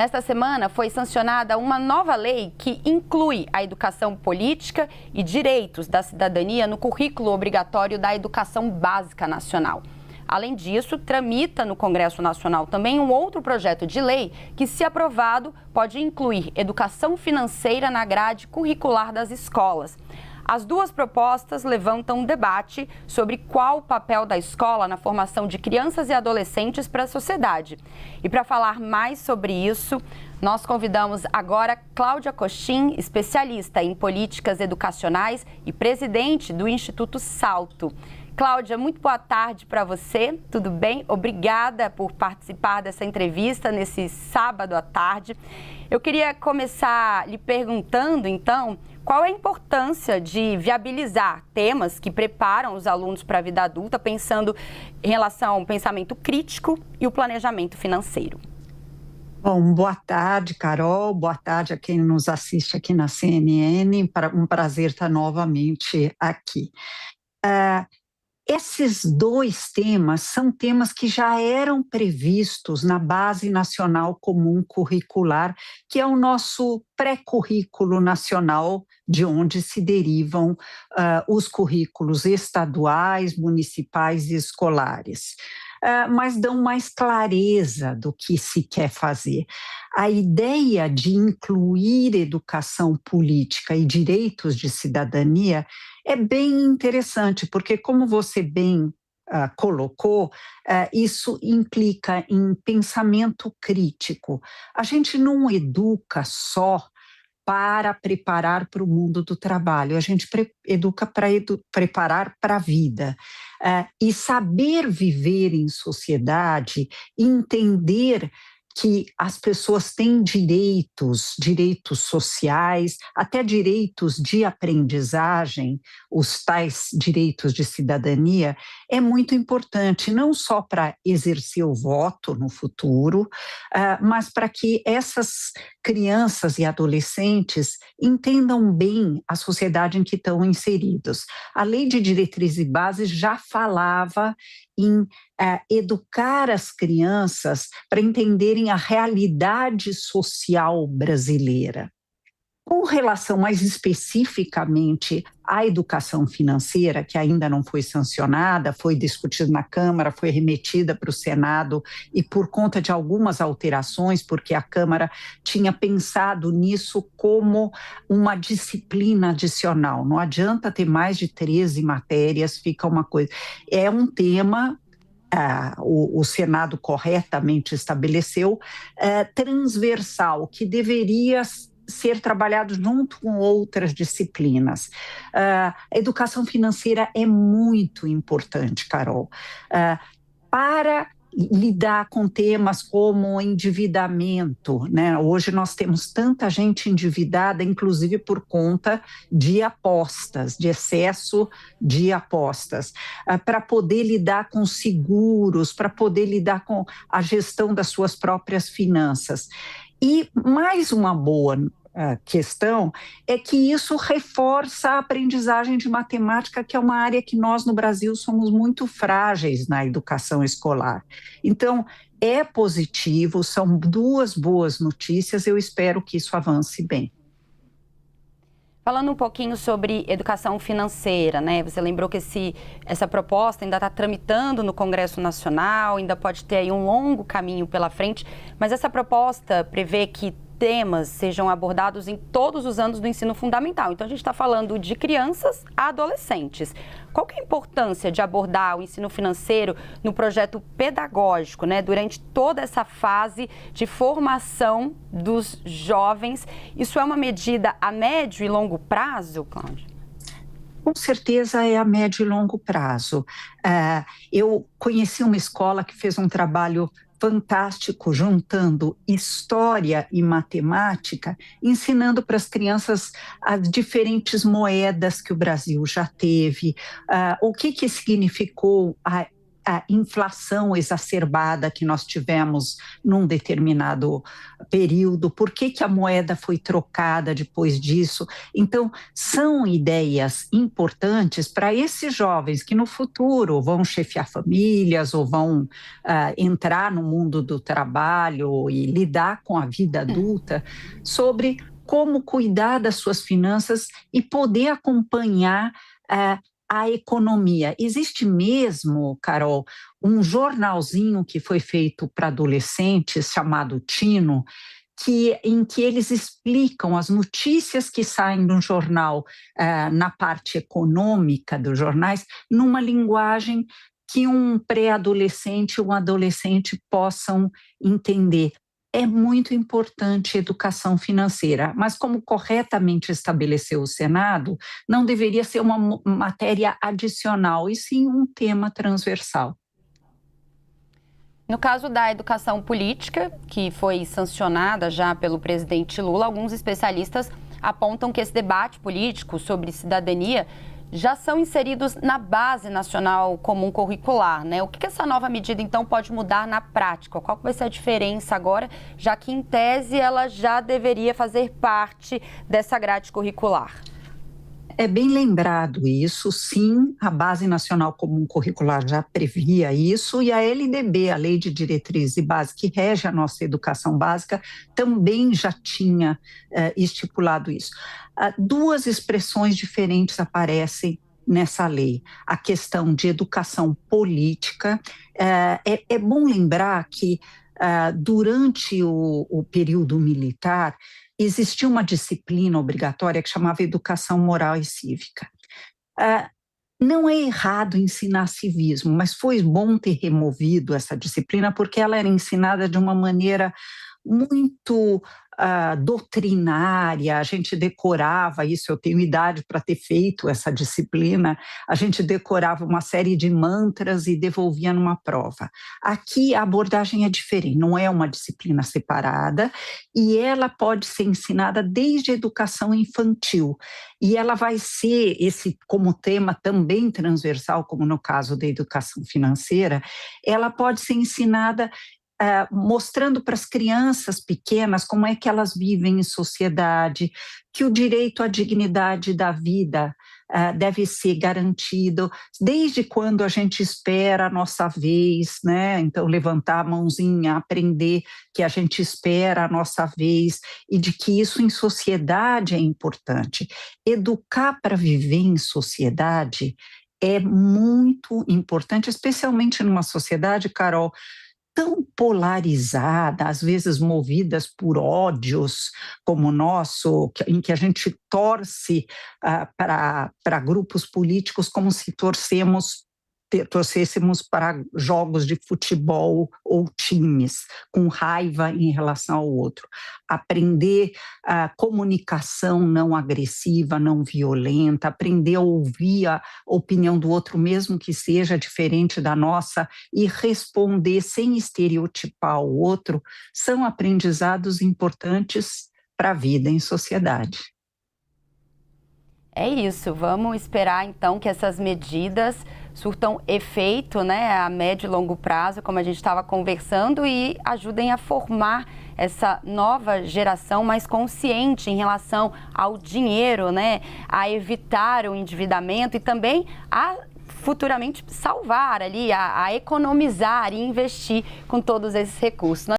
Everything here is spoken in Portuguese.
Esta semana foi sancionada uma nova lei que inclui a educação política e direitos da cidadania no currículo obrigatório da Educação Básica Nacional. Além disso, tramita no Congresso Nacional também um outro projeto de lei que, se aprovado, pode incluir educação financeira na grade curricular das escolas. As duas propostas levantam um debate sobre qual o papel da escola na formação de crianças e adolescentes para a sociedade. E para falar mais sobre isso, nós convidamos agora Cláudia Cochin, especialista em políticas educacionais e presidente do Instituto Salto. Cláudia, muito boa tarde para você, tudo bem? Obrigada por participar dessa entrevista nesse sábado à tarde. Eu queria começar lhe perguntando, então, qual é a importância de viabilizar temas que preparam os alunos para a vida adulta, pensando em relação ao pensamento crítico e o planejamento financeiro? Bom, boa tarde, Carol. Boa tarde a quem nos assiste aqui na CNN. Um prazer estar novamente aqui. Esses dois temas são temas que já eram previstos na Base Nacional Comum Curricular, que é o nosso pré-currículo nacional, de onde se derivam os currículos estaduais, municipais e escolares. Mas dão mais clareza do que se quer fazer. A ideia de incluir educação política e direitos de cidadania é bem interessante, porque, como você bem colocou, isso implica em pensamento crítico. A gente não educa só para preparar para o mundo do trabalho, a gente educa para preparar para a vida. E saber viver em sociedade, entender que as pessoas têm direitos sociais, até direitos de aprendizagem, os tais direitos de cidadania, é muito importante, não só para exercer o voto no futuro, mas para que essas crianças e adolescentes entendam bem a sociedade em que estão inseridos. A Lei de Diretrizes e Bases já falava em educar as crianças para entenderem a realidade social brasileira. Com relação mais especificamente à educação financeira, que ainda não foi sancionada, foi discutida na Câmara, foi remetida para o Senado e por conta de algumas alterações, porque a Câmara tinha pensado nisso como uma disciplina adicional. Não adianta ter mais de 13 matérias, fica uma coisa. É um tema... o Senado corretamente estabeleceu, transversal, que deveria ser trabalhado junto com outras disciplinas. A educação financeira é muito importante, Carol, para lidar com temas como endividamento, né? Hoje nós temos tanta gente endividada, inclusive por conta de apostas, de excesso de apostas, para poder lidar com seguros, para poder lidar com a gestão das suas próprias finanças. E mais uma boa questão é que isso reforça a aprendizagem de matemática, que é uma área que nós no Brasil somos muito frágeis na educação escolar. Então, é positivo, são duas boas notícias, eu espero que isso avance bem. Falando um pouquinho sobre educação financeira, né? Você lembrou que essa proposta ainda está tramitando no Congresso Nacional, ainda pode ter aí um longo caminho pela frente, mas essa proposta prevê que temas sejam abordados em todos os anos do ensino fundamental. Então, a gente está falando de crianças a adolescentes. Qual que é a importância de abordar o ensino financeiro no projeto pedagógico, né, durante toda essa fase de formação dos jovens? Isso é uma medida a médio e longo prazo, Cláudia? Com certeza é a médio e longo prazo. Eu conheci uma escola que fez um trabalho fantástico, juntando história e matemática, ensinando para as crianças as diferentes moedas que o Brasil já teve, o que significou a a inflação exacerbada que nós tivemos num determinado período, por que a moeda foi trocada depois disso. Então, são ideias importantes para esses jovens que no futuro vão chefiar famílias ou vão entrar no mundo do trabalho e lidar com a vida adulta, sobre como cuidar das suas finanças e poder acompanhar a economia. Existe mesmo, Carol, um jornalzinho que foi feito para adolescentes chamado Tino, em que eles explicam as notícias que saem do jornal na parte econômica dos jornais, numa linguagem que um pré-adolescente e um adolescente possam entender. É muito importante a educação financeira, mas como corretamente estabeleceu o Senado, não deveria ser uma matéria adicional, e sim um tema transversal. No caso da educação política, que foi sancionada já pelo presidente Lula, alguns especialistas apontam que esse debate político sobre cidadania já são inseridos na Base Nacional Comum Curricular, né? O que essa nova medida, então, pode mudar na prática? Qual vai ser a diferença agora, já que, em tese, ela já deveria fazer parte dessa grade curricular? É bem lembrado isso, sim, a Base Nacional Comum Curricular já previa isso, e a LDB, a Lei de Diretrizes e Bases, que rege a nossa educação básica, também já tinha estipulado isso. Duas expressões diferentes aparecem nessa lei. A questão de educação política. É bom lembrar que durante o período militar, existia uma disciplina obrigatória que chamava Educação Moral e Cívica. Não é errado ensinar civismo, mas foi bom ter removido essa disciplina, porque ela era ensinada de uma maneira muito doutrinária. A gente decorava isso, eu tenho idade para ter feito essa disciplina, a gente decorava uma série de mantras e devolvia numa prova. Aqui a abordagem é diferente, não é uma disciplina separada, e ela pode ser ensinada desde a educação infantil, e ela vai ser, como tema também transversal, como no caso da educação financeira, ela pode ser ensinada mostrando para as crianças pequenas como é que elas vivem em sociedade, que o direito à dignidade da vida deve ser garantido, desde quando a gente espera a nossa vez, né? Então, levantar a mãozinha, aprender que a gente espera a nossa vez, e de que isso em sociedade é importante. Educar para viver em sociedade é muito importante, especialmente numa sociedade, Carol, tão polarizada, às vezes movidas por ódios como o nosso, em que a gente torce para grupos políticos como se torcêssemos para jogos de futebol ou times, com raiva em relação ao outro. Aprender a comunicação não agressiva, não violenta, aprender a ouvir a opinião do outro, mesmo que seja diferente da nossa, e responder sem estereotipar o outro, são aprendizados importantes para a vida em sociedade. É isso, vamos esperar então que essas medidas surtam efeito, né, a médio e longo prazo, como a gente estava conversando, e ajudem a formar essa nova geração mais consciente em relação ao dinheiro, né, a evitar o endividamento e também a futuramente salvar ali, a economizar e investir com todos esses recursos.